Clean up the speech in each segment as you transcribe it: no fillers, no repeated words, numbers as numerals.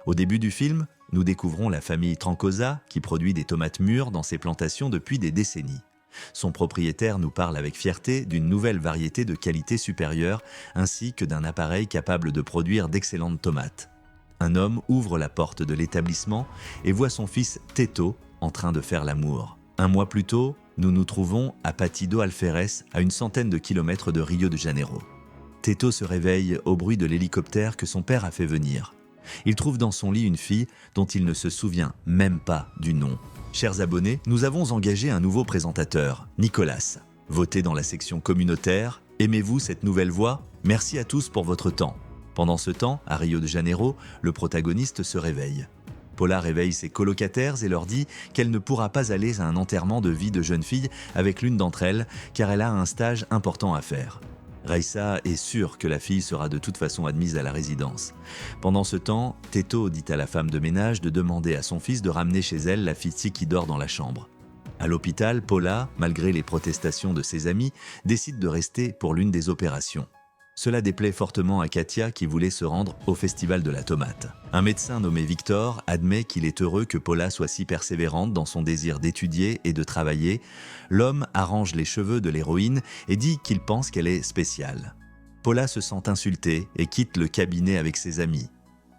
Au début du film, nous découvrons la famille Trancosa qui produit des tomates mûres dans ses plantations depuis des décennies. Son propriétaire nous parle avec fierté d'une nouvelle variété de qualité supérieure ainsi que d'un appareil capable de produire d'excellentes tomates. Un homme ouvre la porte de l'établissement et voit son fils Teto en train de faire l'amour. Un mois plus tôt, nous nous trouvons à Paty do Alferes, à une centaine de kilomètres de Rio de Janeiro. Teto se réveille au bruit de l'hélicoptère que son père a fait venir. Il trouve dans son lit une fille dont il ne se souvient même pas du nom. Chers abonnés, nous avons engagé un nouveau présentateur, Nicolas. Votez dans la section communautaire. Aimez-vous cette nouvelle voix? Merci à tous pour votre temps. Pendant ce temps, à Rio de Janeiro, le protagoniste se réveille. Paula réveille ses colocataires et leur dit qu'elle ne pourra pas aller à un enterrement de vie de jeune fille avec l'une d'entre elles car elle a un stage important à faire. Raissa est sûre que la fille sera de toute façon admise à la résidence. Pendant ce temps, Teto dit à la femme de ménage de demander à son fils de ramener chez elle la fille qui dort dans la chambre. À l'hôpital, Paula, malgré les protestations de ses amis, décide de rester pour l'une des opérations. Cela déplaît fortement à Katia qui voulait se rendre au Festival de la Tomate. Un médecin nommé Victor admet qu'il est heureux que Paula soit si persévérante dans son désir d'étudier et de travailler. L'homme arrange les cheveux de l'héroïne et dit qu'il pense qu'elle est spéciale. Paula se sent insultée et quitte le cabinet avec ses amis.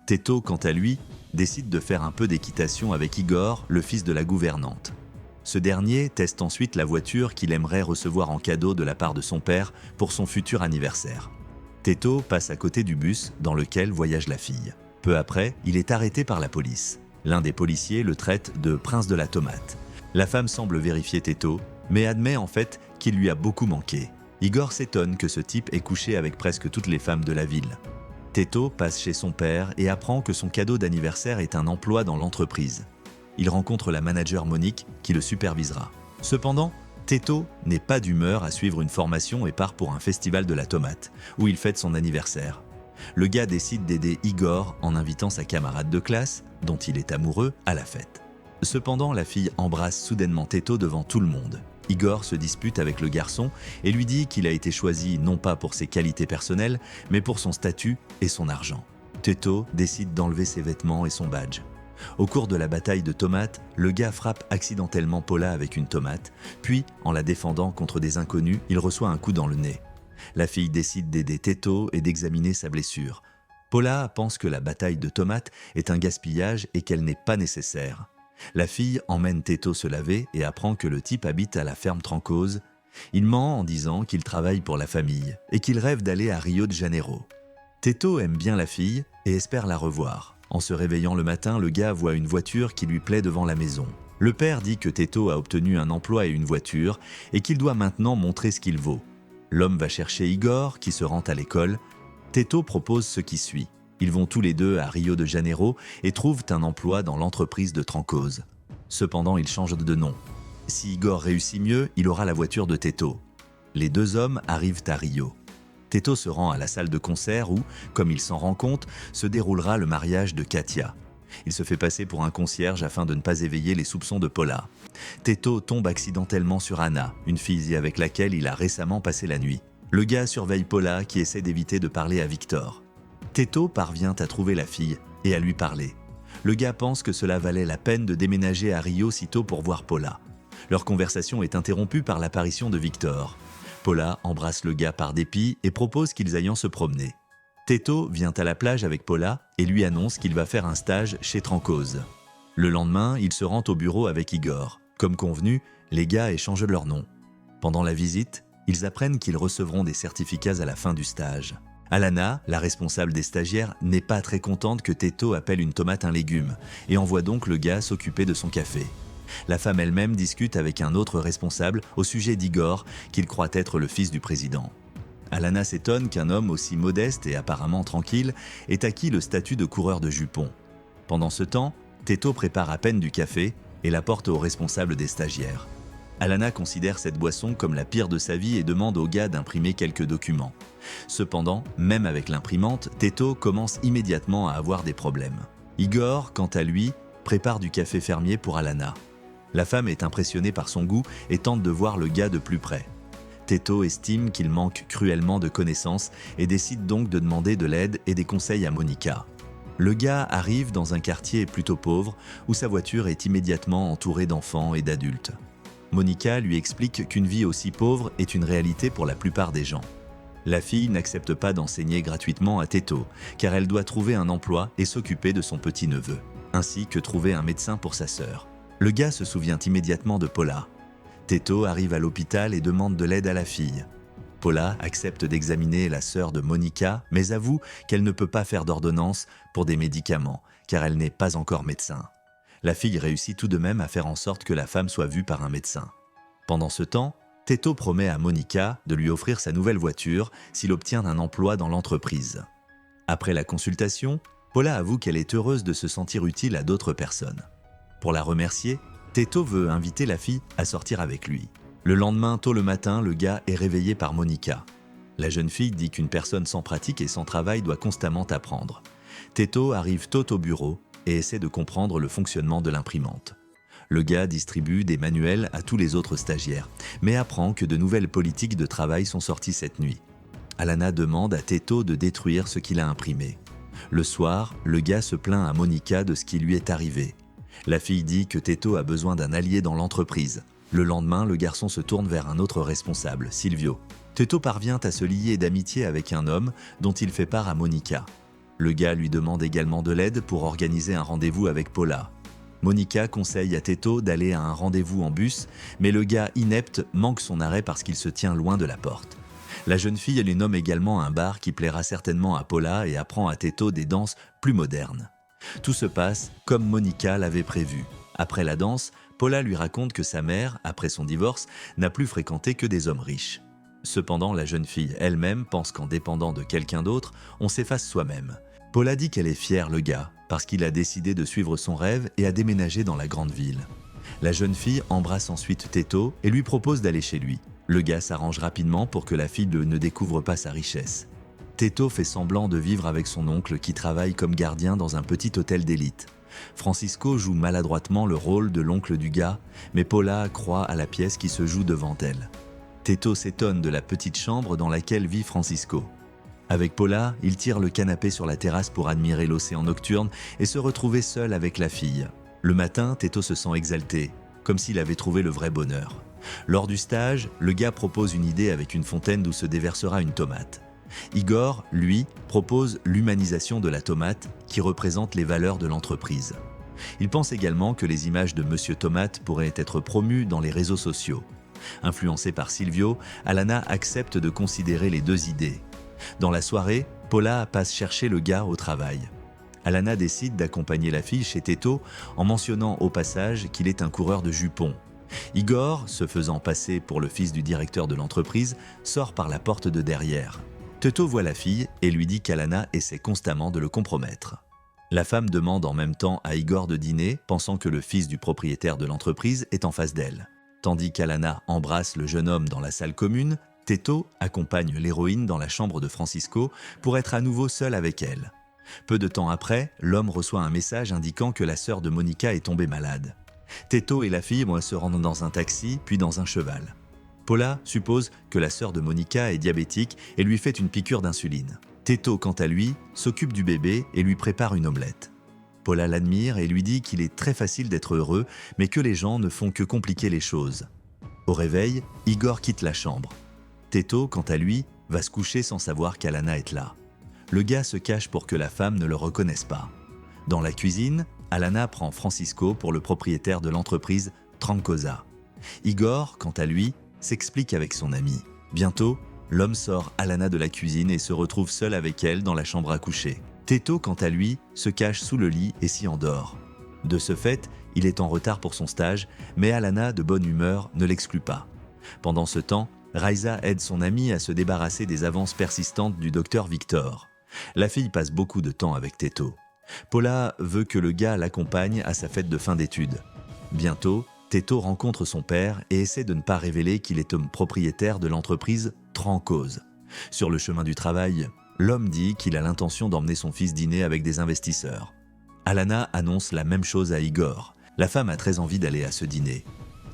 Teto, quant à lui, décide de faire un peu d'équitation avec Igor, le fils de la gouvernante. Ce dernier teste ensuite la voiture qu'il aimerait recevoir en cadeau de la part de son père pour son futur anniversaire. Teto passe à côté du bus dans lequel voyage la fille. Peu après, il est arrêté par la police. L'un des policiers le traite de prince de la tomate. La femme semble vérifier Teto, mais admet en fait qu'il lui a beaucoup manqué. Igor s'étonne que ce type ait couché avec presque toutes les femmes de la ville. Teto passe chez son père et apprend que son cadeau d'anniversaire est un emploi dans l'entreprise. Il rencontre la manager Monique qui le supervisera. Cependant, Teto n'est pas d'humeur à suivre une formation et part pour un festival de la tomate, où il fête son anniversaire. Le gars décide d'aider Igor en invitant sa camarade de classe, dont il est amoureux, à la fête. Cependant, la fille embrasse soudainement Teto devant tout le monde. Igor se dispute avec le garçon et lui dit qu'il a été choisi non pas pour ses qualités personnelles, mais pour son statut et son argent. Teto décide d'enlever ses vêtements et son badge. Au cours de la bataille de tomates, le gars frappe accidentellement Paula avec une tomate, puis, en la défendant contre des inconnus, il reçoit un coup dans le nez. La fille décide d'aider Teto et d'examiner sa blessure. Paula pense que la bataille de tomates est un gaspillage et qu'elle n'est pas nécessaire. La fille emmène Teto se laver et apprend que le type habite à la ferme Trancosa. Il ment en disant qu'il travaille pour la famille et qu'il rêve d'aller à Rio de Janeiro. Teto aime bien la fille et espère la revoir. En se réveillant le matin, le gars voit une voiture qui lui plaît devant la maison. Le père dit que Teto a obtenu un emploi et une voiture et qu'il doit maintenant montrer ce qu'il vaut. L'homme va chercher Igor qui se rend à l'école. Teto propose ce qui suit. Ils vont tous les deux à Rio de Janeiro et trouvent un emploi dans l'entreprise de Trancosa. Cependant, ils changent de nom. Si Igor réussit mieux, il aura la voiture de Teto. Les deux hommes arrivent à Rio. Teto se rend à la salle de concert où, comme il s'en rend compte, se déroulera le mariage de Katia. Il se fait passer pour un concierge afin de ne pas éveiller les soupçons de Paula. Teto tombe accidentellement sur Anna, une fille avec laquelle il a récemment passé la nuit. Le gars surveille Paula qui essaie d'éviter de parler à Victor. Teto parvient à trouver la fille et à lui parler. Le gars pense que cela valait la peine de déménager à Rio sitôt pour voir Paula. Leur conversation est interrompue par l'apparition de Victor. Paula embrasse le gars par dépit et propose qu'ils aillent se promener. Teto vient à la plage avec Paula et lui annonce qu'il va faire un stage chez Trancosa. Le lendemain, il se rend au bureau avec Igor. Comme convenu, les gars échangent leurs noms. Pendant la visite, ils apprennent qu'ils recevront des certificats à la fin du stage. Alana, la responsable des stagiaires, n'est pas très contente que Teto appelle une tomate un légume et envoie donc le gars s'occuper de son café. La femme elle-même discute avec un autre responsable au sujet d'Igor, qu'il croit être le fils du président. Alana s'étonne qu'un homme aussi modeste et apparemment tranquille ait acquis le statut de coureur de jupons. Pendant ce temps, Teto prépare à peine du café et l'apporte au responsable des stagiaires. Alana considère cette boisson comme la pire de sa vie et demande au gars d'imprimer quelques documents. Cependant, même avec l'imprimante, Teto commence immédiatement à avoir des problèmes. Igor, quant à lui, prépare du café fermier pour Alana. La femme est impressionnée par son goût et tente de voir le gars de plus près. Teto estime qu'il manque cruellement de connaissances et décide donc de demander de l'aide et des conseils à Monica. Le gars arrive dans un quartier plutôt pauvre où sa voiture est immédiatement entourée d'enfants et d'adultes. Monica lui explique qu'une vie aussi pauvre est une réalité pour la plupart des gens. La fille n'accepte pas d'enseigner gratuitement à Teto, car elle doit trouver un emploi et s'occuper de son petit-neveu, ainsi que trouver un médecin pour sa sœur. Le gars se souvient immédiatement de Paula. Teto arrive à l'hôpital et demande de l'aide à la fille. Paula accepte d'examiner la sœur de Monica, mais avoue qu'elle ne peut pas faire d'ordonnance pour des médicaments, car elle n'est pas encore médecin. La fille réussit tout de même à faire en sorte que la femme soit vue par un médecin. Pendant ce temps, Teto promet à Monica de lui offrir sa nouvelle voiture s'il obtient un emploi dans l'entreprise. Après la consultation, Paula avoue qu'elle est heureuse de se sentir utile à d'autres personnes. Pour la remercier, Teto veut inviter la fille à sortir avec lui. Le lendemain, tôt le matin, le gars est réveillé par Monica. La jeune fille dit qu'une personne sans pratique et sans travail doit constamment apprendre. Teto arrive tôt au bureau et essaie de comprendre le fonctionnement de l'imprimante. Le gars distribue des manuels à tous les autres stagiaires, mais apprend que de nouvelles politiques de travail sont sorties cette nuit. Alana demande à Teto de détruire ce qu'il a imprimé. Le soir, le gars se plaint à Monica de ce qui lui est arrivé. La fille dit que Teto a besoin d'un allié dans l'entreprise. Le lendemain, le garçon se tourne vers un autre responsable, Silvio. Teto parvient à se lier d'amitié avec un homme dont il fait part à Monica. Le gars lui demande également de l'aide pour organiser un rendez-vous avec Paula. Monica conseille à Teto d'aller à un rendez-vous en bus, mais le gars inepte manque son arrêt parce qu'il se tient loin de la porte. La jeune fille lui nomme également un bar qui plaira certainement à Paula et apprend à Teto des danses plus modernes. Tout se passe comme Monica l'avait prévu. Après la danse, Paula lui raconte que sa mère, après son divorce, n'a plus fréquenté que des hommes riches. Cependant, la jeune fille elle-même pense qu'en dépendant de quelqu'un d'autre, on s'efface soi-même. Paula dit qu'elle est fière le gars, parce qu'il a décidé de suivre son rêve et a déménagé dans la grande ville. La jeune fille embrasse ensuite Teto et lui propose d'aller chez lui. Le gars s'arrange rapidement pour que la fille ne découvre pas sa richesse. Teto fait semblant de vivre avec son oncle qui travaille comme gardien dans un petit hôtel d'élite. Francisco joue maladroitement le rôle de l'oncle du gars, mais Paula croit à la pièce qui se joue devant elle. Teto s'étonne de la petite chambre dans laquelle vit Francisco. Avec Paula, il tire le canapé sur la terrasse pour admirer l'océan nocturne et se retrouver seul avec la fille. Le matin, Teto se sent exalté, comme s'il avait trouvé le vrai bonheur. Lors du stage, le gars propose une idée avec une fontaine d'où se déversera une tomate. Igor, lui, propose l'humanisation de la tomate qui représente les valeurs de l'entreprise. Il pense également que les images de Monsieur Tomate pourraient être promues dans les réseaux sociaux. Influencée par Silvio, Alana accepte de considérer les deux idées. Dans la soirée, Paula passe chercher le gars au travail. Alana décide d'accompagner la fille chez Teto en mentionnant au passage qu'il est un coureur de jupons. Igor, se faisant passer pour le fils du directeur de l'entreprise, sort par la porte de derrière. Teto voit la fille et lui dit qu'Alana essaie constamment de le compromettre. La femme demande en même temps à Igor de dîner, pensant que le fils du propriétaire de l'entreprise est en face d'elle. Tandis qu'Alana embrasse le jeune homme dans la salle commune, Teto accompagne l'héroïne dans la chambre de Francisco pour être à nouveau seul avec elle. Peu de temps après, l'homme reçoit un message indiquant que la sœur de Monica est tombée malade. Teto et la fille vont se rendre dans un taxi, puis dans un cheval. Paula suppose que la sœur de Monica est diabétique et lui fait une piqûre d'insuline. Teto, quant à lui, s'occupe du bébé et lui prépare une omelette. Paula l'admire et lui dit qu'il est très facile d'être heureux, mais que les gens ne font que compliquer les choses. Au réveil, Igor quitte la chambre. Teto, quant à lui, va se coucher sans savoir qu'Alana est là. Le gars se cache pour que la femme ne le reconnaisse pas. Dans la cuisine, Alana prend Francisco pour le propriétaire de l'entreprise Trancosa. Igor, quant à lui, s'explique avec son ami. Bientôt, l'homme sort Alana de la cuisine et se retrouve seul avec elle dans la chambre à coucher. Teto, quant à lui, se cache sous le lit et s'y endort. De ce fait, il est en retard pour son stage, mais Alana, de bonne humeur, ne l'exclut pas. Pendant ce temps, Raisa aide son ami à se débarrasser des avances persistantes du docteur Victor. La fille passe beaucoup de temps avec Teto. Paula veut que le gars l'accompagne à sa fête de fin d'études. Bientôt, Teto rencontre son père et essaie de ne pas révéler qu'il est homme propriétaire de l'entreprise Trancose. Sur le chemin du travail, l'homme dit qu'il a l'intention d'emmener son fils dîner avec des investisseurs. Alana annonce la même chose à Igor. La femme a très envie d'aller à ce dîner.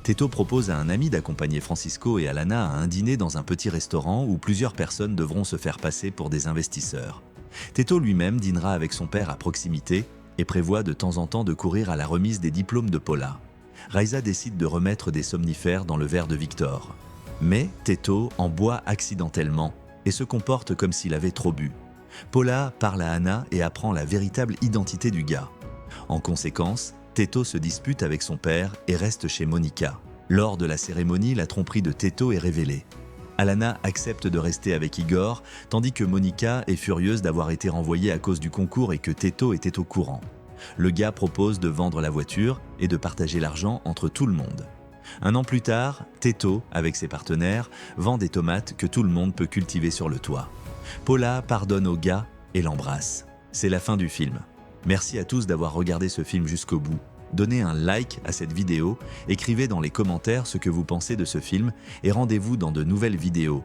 Teto propose à un ami d'accompagner Francisco et Alana à un dîner dans un petit restaurant où plusieurs personnes devront se faire passer pour des investisseurs. Teto lui-même dînera avec son père à proximité et prévoit de temps en temps de courir à la remise des diplômes de Paula. Raisa décide de remettre des somnifères dans le verre de Victor. Mais Teto en boit accidentellement et se comporte comme s'il avait trop bu. Paula parle à Anna et apprend la véritable identité du gars. En conséquence, Teto se dispute avec son père et reste chez Monica. Lors de la cérémonie, la tromperie de Teto est révélée. Alana accepte de rester avec Igor, tandis que Monica est furieuse d'avoir été renvoyée à cause du concours et que Teto était au courant. Le gars propose de vendre la voiture et de partager l'argent entre tout le monde. Un an plus tard, Teto, avec ses partenaires, vend des tomates que tout le monde peut cultiver sur le toit. Paula pardonne au gars et l'embrasse. C'est la fin du film. Merci à tous d'avoir regardé ce film jusqu'au bout. Donnez un like à cette vidéo, écrivez dans les commentaires ce que vous pensez de ce film et rendez-vous dans de nouvelles vidéos.